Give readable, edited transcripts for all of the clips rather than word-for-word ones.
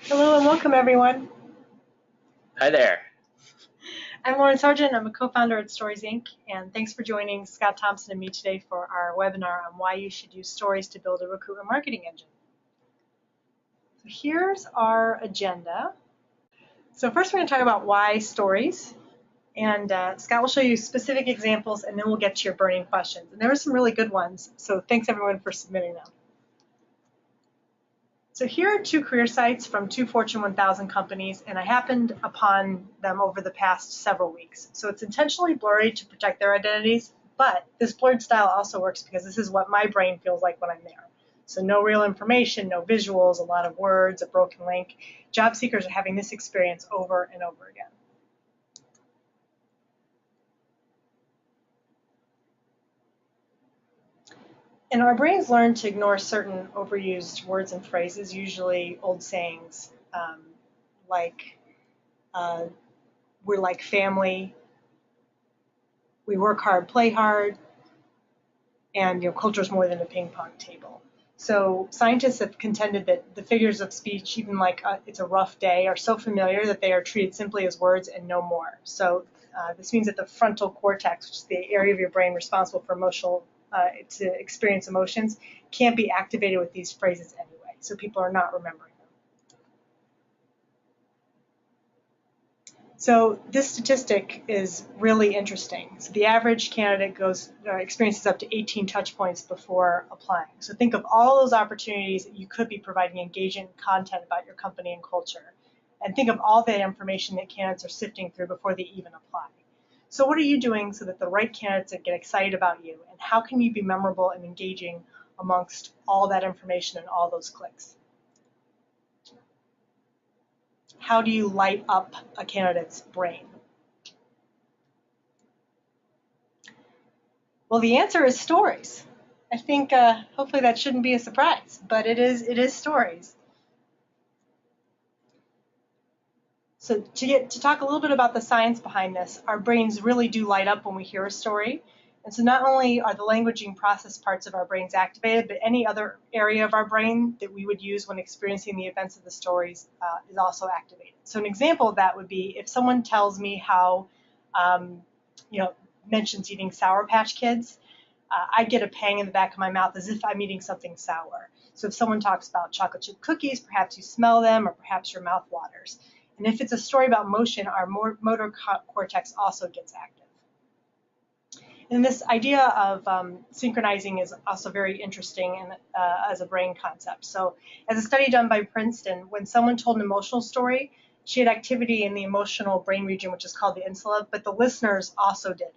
Hello and welcome, everyone. Hi there. I'm Lauryn Sargent. I'm a co-founder at Stories Inc. And thanks for joining Scott Thompson and me today for our webinar on why you should use stories to build a recruitment marketing engine. So here's our agenda. So first we're going to talk about why stories. And Scott will show you specific examples, and then we'll get to your burning questions. And there were some really good ones, so thanks everyone for submitting them. So here are two career sites from two Fortune 1000 companies, and I happened upon them over the past several weeks. So it's intentionally blurry to protect their identities, but this blurred style also works because this is what my brain feels like when I'm there. So no real information, no visuals, a lot of words, a broken link. Job seekers are having this experience over and over again. And our brains learn to ignore certain overused words and phrases, usually old sayings like we're like family, we work hard, play hard, and culture is more than a ping pong table. So scientists have contended that the figures of speech, even like it's a rough day, are so familiar that they are treated simply as words and no more. So this means that the frontal cortex, which is the area of your brain responsible for to experience emotions, can't be activated with these phrases anyway. So people are not remembering them. So this statistic is really interesting. So the average candidate experiences up to 18 touch points before applying. So think of all those opportunities that you could be providing engaging content about your company and culture. And think of all the information that candidates are sifting through before they even apply. So what are you doing so that the right candidates get excited about you? And how can you be memorable and engaging amongst all that information and all those clicks? How do you light up a candidate's brain? Well, the answer is stories. I think hopefully that shouldn't be a surprise, but it is stories. So to talk a little bit about the science behind this, our brains really do light up when we hear a story. And so not only are the languaging process parts of our brains activated, but any other area of our brain that we would use when experiencing the events of the stories is also activated. So an example of that would be if someone tells me how, mentions eating Sour Patch Kids, I get a pang in the back of my mouth as if I'm eating something sour. So if someone talks about chocolate chip cookies, perhaps you smell them or perhaps your mouth waters. And if it's a story about motion, our motor cortex also gets active. And this idea of synchronizing is also very interesting and as a brain concept. So as a study done by Princeton, when someone told an emotional story, she had activity in the emotional brain region, which is called the insula, but the listeners also did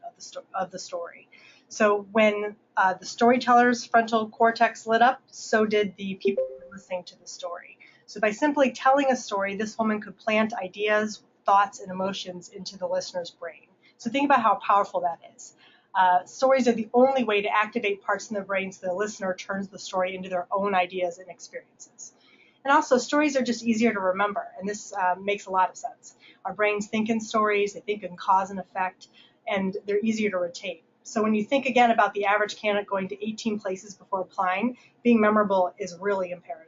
of the story. So when the storyteller's frontal cortex lit up, so did the people who were listening to the story. So by simply telling a story, this woman could plant ideas, thoughts, and emotions into the listener's brain. So think about how powerful that is. Stories are the only way to activate parts in the brain so the listener turns the story into their own ideas and experiences. And also, stories are just easier to remember, and this makes a lot of sense. Our brains think in stories, they think in cause and effect, and they're easier to retain. So when you think again about the average candidate going to 18 places before applying, being memorable is really imperative.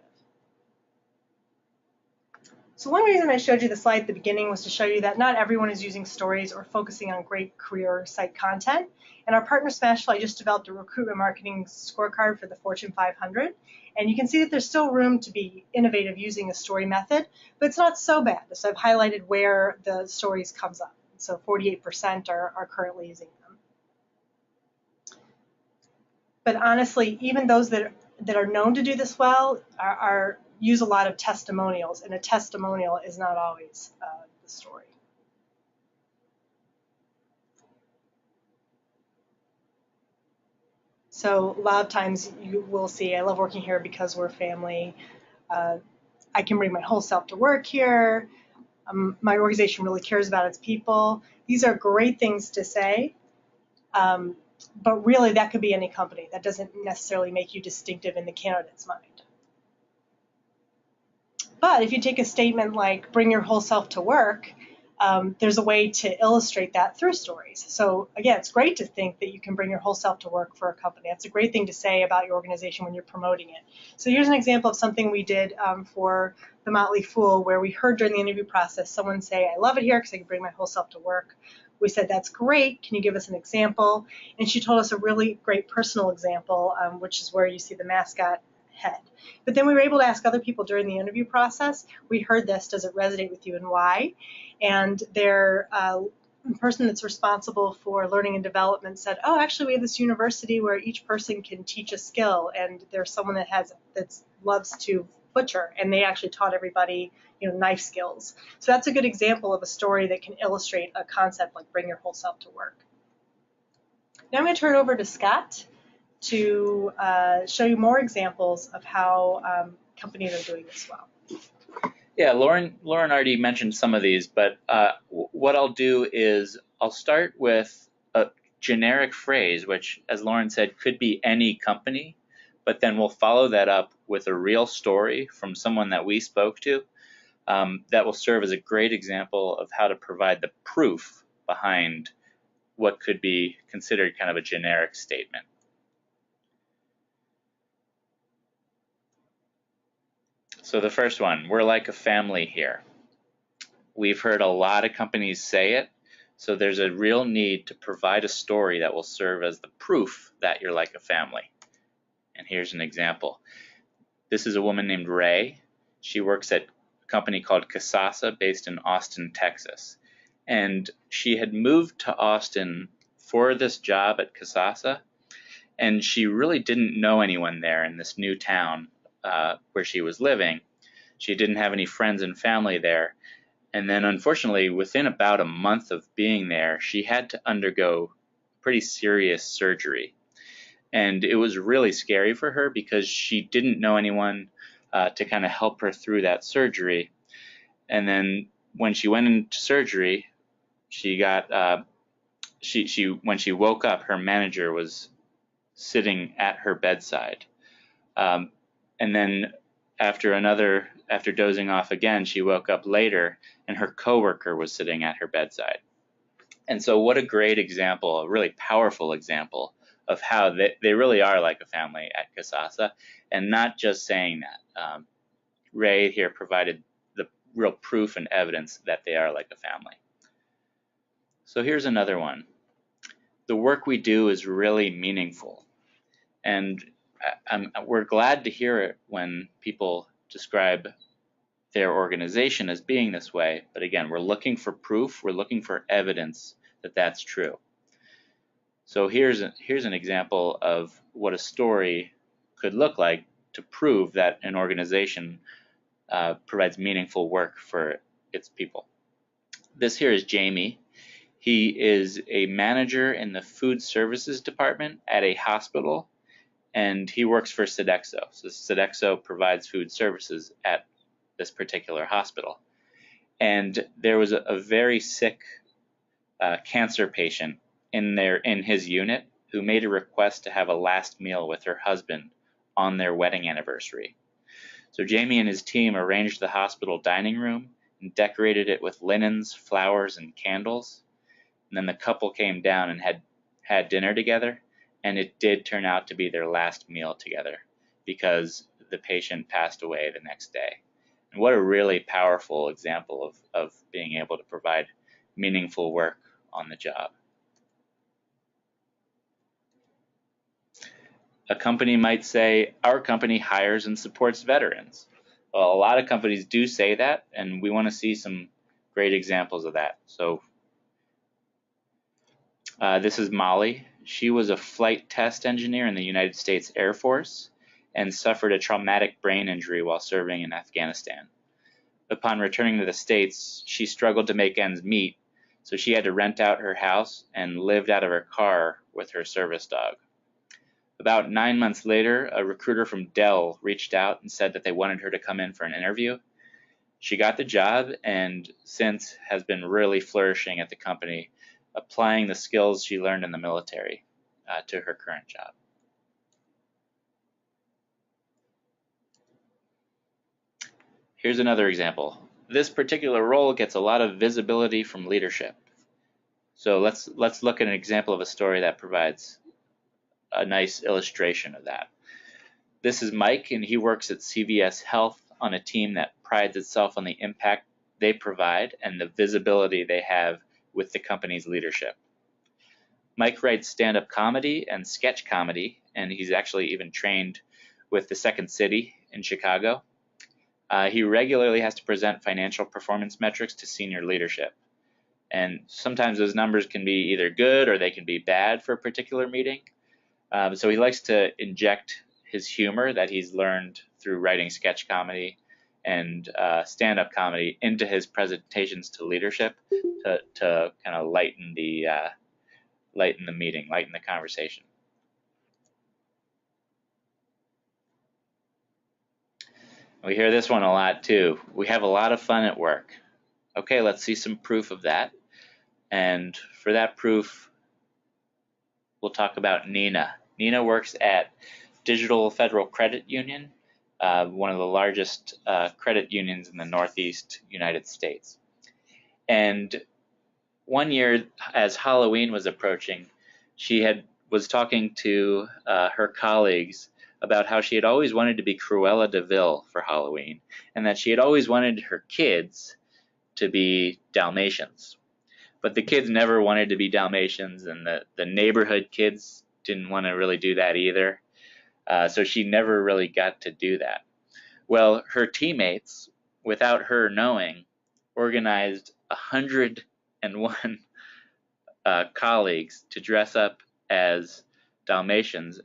So one reason I showed you the slide at the beginning was to show you that not everyone is using stories or focusing on great career site content. And our partner Smashfly just developed a recruitment marketing scorecard for the Fortune 500. And you can see that there's still room to be innovative using a story method, but it's not so bad. So I've highlighted where the stories comes up. So 48% are currently using them. But honestly, even those that are known to do this well use a lot of testimonials, and a testimonial is not always the story. So a lot of times you will see, I love working here because we're family. I can bring my whole self to work here. My organization really cares about its people. These are great things to say, but really that could be any company. That doesn't necessarily make you distinctive in the candidate's mind. But if you take a statement like bring your whole self to work, there's a way to illustrate that through stories. So again, it's great to think that you can bring your whole self to work for a company. That's a great thing to say about your organization when you're promoting it. So here's an example of something we did for the Motley Fool, where we heard during the interview process someone say, "I love it here because I can bring my whole self to work." We said, "That's great. Can you give us an example?" And she told us a really great personal example, which is where you see the mascot head. But then we were able to ask other people during the interview process, "We heard this. Does it resonate with you, and why?" And their person that's responsible for learning and development said, "Oh, actually, we have this university where each person can teach a skill, and there's someone that loves to butcher, and they actually taught everybody, knife skills." So that's a good example of a story that can illustrate a concept like bring your whole self to work. Now I'm going to turn it over to Scott to show you more examples of how companies are doing this well. Yeah, Lauryn already mentioned some of these, but what I'll do is I'll start with a generic phrase, which, as Lauryn said, could be any company, but then we'll follow that up with a real story from someone that we spoke to that will serve as a great example of how to provide the proof behind what could be considered kind of a generic statement. So the first one, we're like a family here. We've heard a lot of companies say it, so there's a real need to provide a story that will serve as the proof that you're like a family. And here's an example. This is a woman named Ray. She works at a company called Casasa based in Austin, Texas. And she had moved to Austin for this job at Casasa, and she really didn't know anyone there in this new town where she was living. She didn't have any friends and family there. And then unfortunately, within about a month of being there, she had to undergo pretty serious surgery. And it was really scary for her because she didn't know anyone to kind of help her through that surgery. And then when she went into surgery, she got when she woke up, her manager was sitting at her bedside. And then after dozing off again, she woke up later and her coworker was sitting at her bedside. And so what a great example, a really powerful example of how they really are like a family at Casasa, and not just saying that. Ray here provided the real proof and evidence that they are like a family. So here's another one. The work we do is really meaningful. And we're glad to hear it when people describe their organization as being this way. But again, we're looking for proof. We're looking for evidence that that's true. So here's an example of what a story could look like to prove that an organization provides meaningful work for its people. This here is Jamie. He is a manager in the food services department at a hospital, and he works for Sodexo. So Sodexo provides food services at this particular hospital. And there was a very sick cancer patient in his unit who made a request to have a last meal with her husband on their wedding anniversary. So Jamie and his team arranged the hospital dining room and decorated it with linens, flowers, and candles. And then the couple came down and had dinner together, and it did turn out to be their last meal together because the patient passed away the next day. And what a really powerful example of being able to provide meaningful work on the job. A company might say, our company hires and supports veterans. Well, a lot of companies do say that, and we want to see some great examples of that. So this is Molly. She was a flight test engineer in the United States Air Force and suffered a traumatic brain injury while serving in Afghanistan. Upon returning to the States, she struggled to make ends meet, so she had to rent out her house and lived out of her car with her service dog. About 9 months later, a recruiter from Dell reached out and said that they wanted her to come in for an interview. She got the job and since has been really flourishing at the company, applying the skills she learned in the military to her current job. Here's another example. this particular role gets a lot of visibility from leadership. So let's look at an example of a story that provides a nice illustration of that. This is Mike, and he works at CVS Health on a team that prides itself on the impact they provide and the visibility they have with the company's leadership. Mike writes stand-up comedy and sketch comedy, and he's actually even trained with the Second City in Chicago. He regularly has to present financial performance metrics to senior leadership. And sometimes those numbers can be either good or they can be bad for a particular meeting. So he likes to inject his humor that he's learned through writing sketch comedy and stand-up comedy into his presentations to leadership to kind of lighten the meeting, lighten the conversation. We hear this one a lot too. We have a lot of fun at work. Okay, let's see some proof of that. And for that proof, we'll talk about Nina. Nina works at Digital Federal Credit Union, one of the largest credit unions in the Northeast United States. And one year, as Halloween was approaching, she was talking to her colleagues about how she had always wanted to be Cruella de Vil for Halloween, and that she had always wanted her kids to be Dalmatians. But the kids never wanted to be Dalmatians, and the neighborhood kids didn't want to really do that either. So she never really got to do that. Well, her teammates, without her knowing, organized 101 colleagues to dress up as Dalmatians,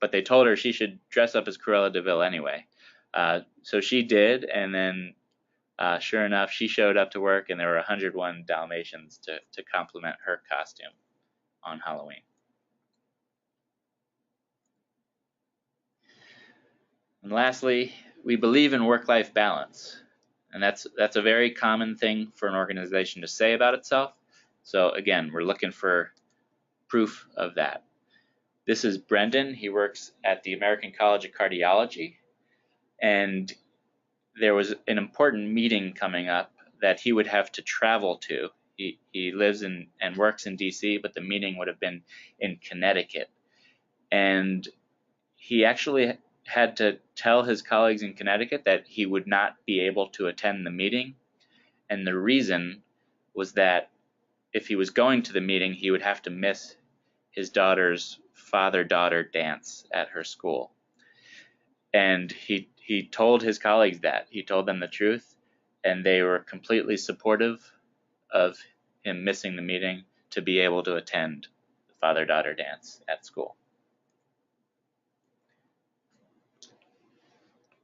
but they told her she should dress up as Cruella de Vil anyway. So she did, and then sure enough, she showed up to work, and there were 101 Dalmatians to complement her costume on Halloween. And lastly, we believe in work-life balance, and that's a very common thing for an organization to say about itself. So again, we're looking for proof of that. This is Brendan. He works at the American College of Cardiology, and there was an important meeting coming up that he would have to travel to. He lives and works in DC, but the meeting would have been in Connecticut. And he actually had to tell his colleagues in Connecticut that he would not be able to attend the meeting. And the reason was that if he was going to the meeting, he would have to miss his daughter's father-daughter dance at her school. And he told his colleagues that. He told them the truth, and they were completely supportive of him missing the meeting to be able to attend the father-daughter dance at school.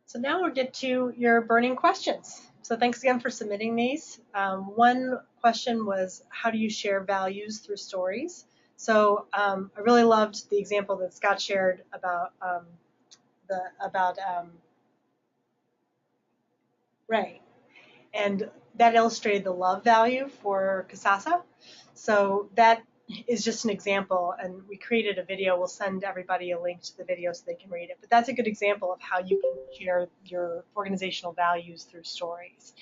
So now we'll get to your burning questions. So thanks again for submitting these. One question was, how do you share values through stories? So I really loved the example that Scott shared about Ray, and that illustrated the love value for Kasasa. So that is just an example, and we created a video. We'll send everybody a link to the video so they can read it. But that's a good example of how you can share your organizational values through stories.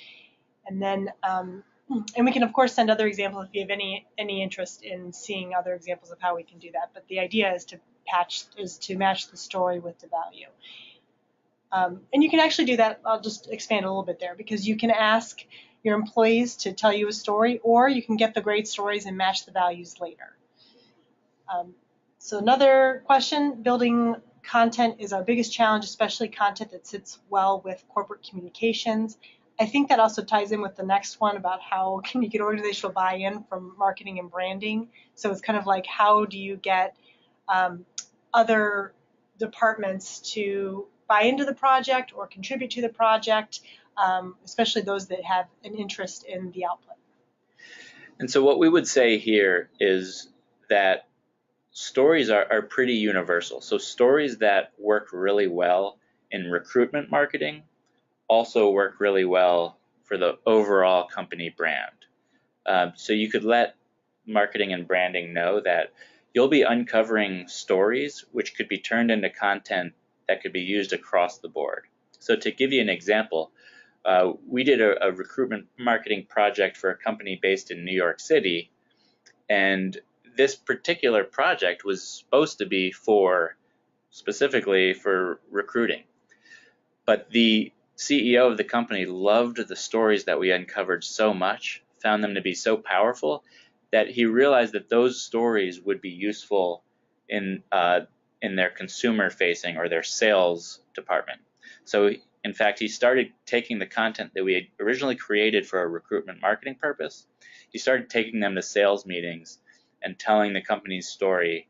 And then, and we can of course send other examples if you have any interest in seeing other examples of how we can do that. But the idea is to match the story with the value. And you can actually do that. I'll just expand a little bit there, because you can ask your employees to tell you a story, or you can get the great stories and match the values later. So another question, building content is our biggest challenge, especially content that sits well with corporate communications. I think that also ties in with the next one about how can you get organizational buy-in from marketing and branding. So it's kind of like, how do you get other departments to buy into the project or contribute to the project, especially those that have an interest in the output. And so what we would say here is that stories are pretty universal. So stories that work really well in recruitment marketing also work really well for the overall company brand. So you could let marketing and branding know that you'll be uncovering stories which could be turned into content that could be used across the board. So to give you an example, we did a recruitment marketing project for a company based in New York City, and this particular project was supposed to be specifically for recruiting. But the CEO of the company loved the stories that we uncovered so much, found them to be so powerful, that he realized that those stories would be useful in their consumer facing or their sales department. So in fact, he started taking the content that we had originally created for a recruitment marketing purpose. He started taking them to sales meetings and telling the company's story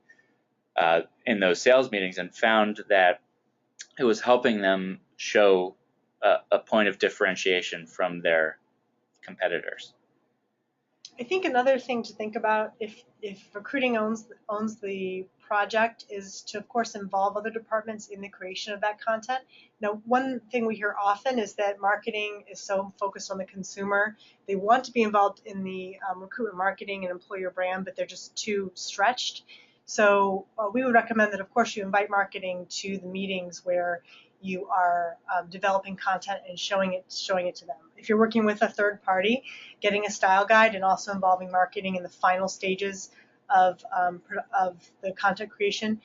in those sales meetings, and found that it was helping them show a point of differentiation from their competitors. I think another thing to think about if recruiting owns the project is to, of course, involve other departments in the creation of that content. Now, one thing we hear often is that marketing is so focused on the consumer. They want to be involved in the recruitment marketing and employer brand, but they're just too stretched. So we would recommend that, of course, you invite marketing to the meetings where you are developing content and showing it to them. If you're working with a third party, getting a style guide and also involving marketing in the final stages of the content creation,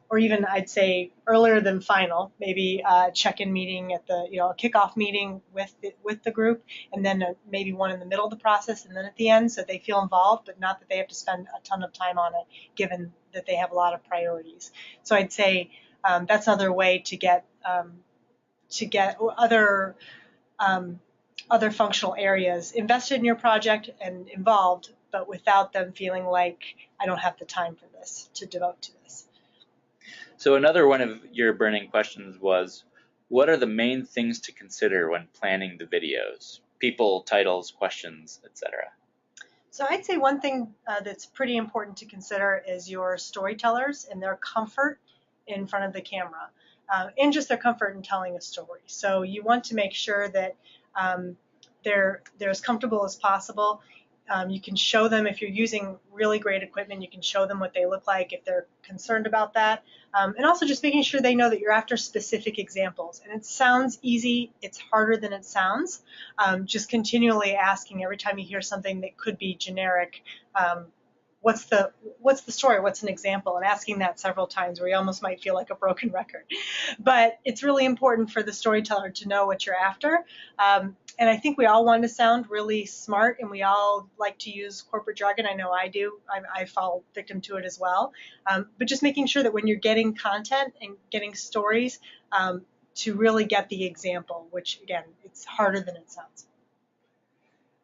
or even I'd say earlier than final, maybe a check-in meeting at the a kickoff meeting with the group, and then maybe one in the middle of the process, and then at the end, so they feel involved, but not that they have to spend a ton of time on it, given that they have a lot of priorities. So I'd say that's another way to get other functional areas invested in your project and involved, but without them feeling like I don't have the time for this to devote to this. So another one of your burning questions was, what are the main things to consider when planning the videos? People, titles, questions, etc. So I'd say one thing that's pretty important to consider is your storytellers and their comfort in front of the camera, and just their comfort in telling a story. So you want to make sure that they're as comfortable as possible. You can show them, if you're using really great equipment, you can show them what they look like if they're concerned about that. And also just making sure they know that you're after specific examples. And it sounds easy, it's harder than it sounds. Just continually asking every time you hear something that could be generic, what's the story, what's an example, and asking that several times where you almost might feel like a broken record. But it's really important for the storyteller to know what you're after. And I think we all want to sound really smart, and we all like to use corporate jargon. I know I do. I fall victim to it as well. But just making sure that when you're getting content and getting stories, to really get the example, which again, it's harder than it sounds.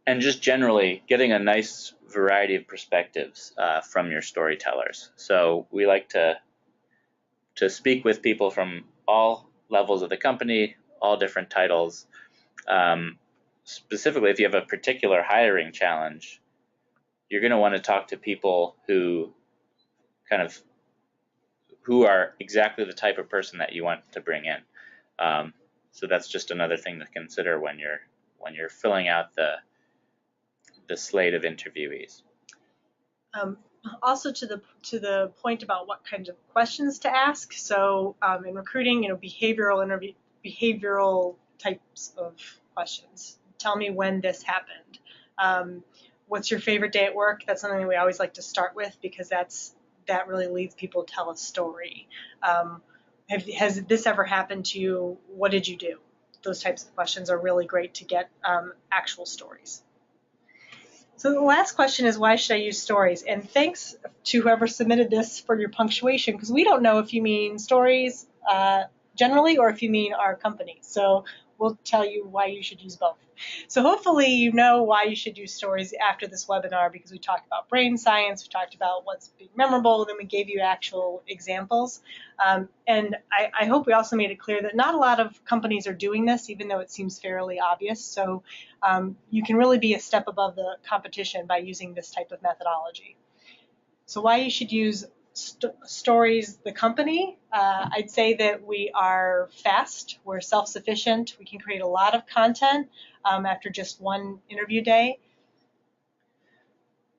And just generally getting a nice variety of perspectives from your storytellers. So we like to speak with people from all levels of the company, all different titles. Specifically, if you have a particular hiring challenge, you're going to want to talk to people who are exactly the type of person that you want to bring in. So that's just another thing to consider when you're filling out the slate of interviewees. Also to the point about what kinds of questions to ask. So in recruiting, behavioral types of questions. Tell me when this happened. What's your favorite day at work? That's something that we always like to start with, because that really leads people to tell a story. Has this ever happened to you? What did you do? Those types of questions are really great to get actual stories. So the last question is, why should I use stories? And thanks to whoever submitted this for your punctuation, because we don't know if you mean stories generally or if you mean our company. So we'll tell you why you should use both. So hopefully you know why you should use stories after this webinar, because we talked about brain science, we talked about what's being memorable, then we gave you actual examples. And I hope we also made it clear that not a lot of companies are doing this, even though it seems fairly obvious. So you can really be a step above the competition by using this type of methodology. So why you should use stories, the company, I'd say that we are fast, we're self-sufficient, we can create a lot of content after just one interview day.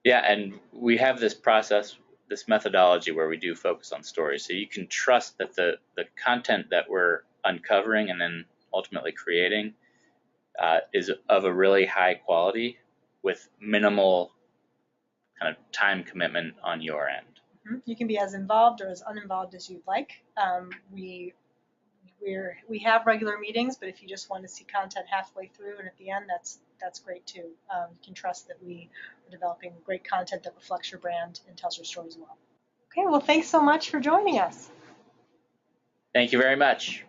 Yeah, and we have this process, this methodology where we do focus on stories. So you can trust that the content that we're uncovering and then ultimately creating is of a really high quality with minimal kind of time commitment on your end. You can be as involved or as uninvolved as you'd like. We have regular meetings, but if you just want to see content halfway through and at the end, that's great too. You can trust that we are developing great content that reflects your brand and tells your story as well. Okay, well, thanks so much for joining us. Thank you very much.